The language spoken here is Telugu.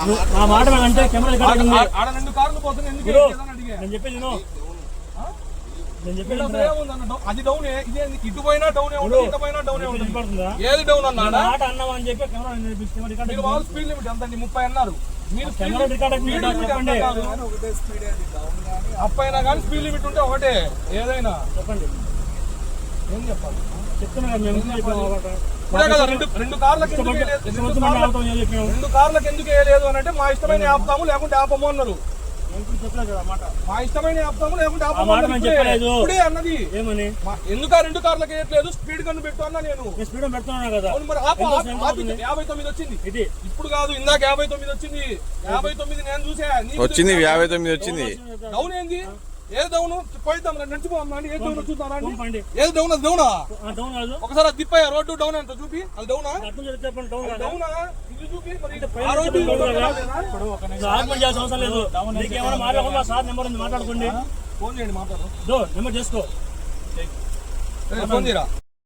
ఆ మాట అంటే కెమెరా ఆడ 2 కార్లు పోతున్నాయి ఎందుకు నేను చెప్పేది అది డౌన్ ఇటు పోయినా డౌన్ ఇటు పోయినా డౌన్ ఏది డౌన్ అన్నా అన్నామని చెప్పి కెమెరా స్పీడ్ లిమిట్ ఎంత 30 అన్నారు మీరు అప్పైనా కానీ స్పీడ్ లిమిట్ ఉంటే ఒకటే ఏదైనా చెప్పండి ఏం చెప్పాలి చెప్తున్నా రెండు కార్లకు ఎందుకు వేయలేదు అని అంటే మా ఇష్టమైన ఆపుతాము లేకుంటే ఆపము అన్నారు మా ఇష్టమైన ఆపుతాము లేకుంటే ఆపము ఇప్పుడే అన్నది ఏమని ఎందుకు 2 కార్లకు వేయట్లేదు స్పీడ్ కన్ను పెట్టు అన్నా నేను స్పీడ్ పెడుతున్నాను కదా 59 వచ్చింది ఇది ఇప్పుడు కాదు ఇందాక 59 వచ్చింది 59 నేను చూసా వచ్చింది 59 వచ్చింది డౌన్ ఏంది ఏది డౌన్ పోయిద్దాం నడిచిపోమ్మా ఏ డౌన్ చూద్దాం ఏది డౌన్ అది డౌనా ఒకసారి అది తిప్పయ్యా రోడ్డు డౌన్ అంత చూపి అది డౌనా డౌనా ఇది చూపి అవసరం లేదు నీకేమైనా మాట్లాడకుండా సార్ నెంబర్ ఉంది మాట్లాడుకోండి ఫోన్ చేయండి మాట్లాడు నెంబర్ చేసుకో ఫోన్ చేయరా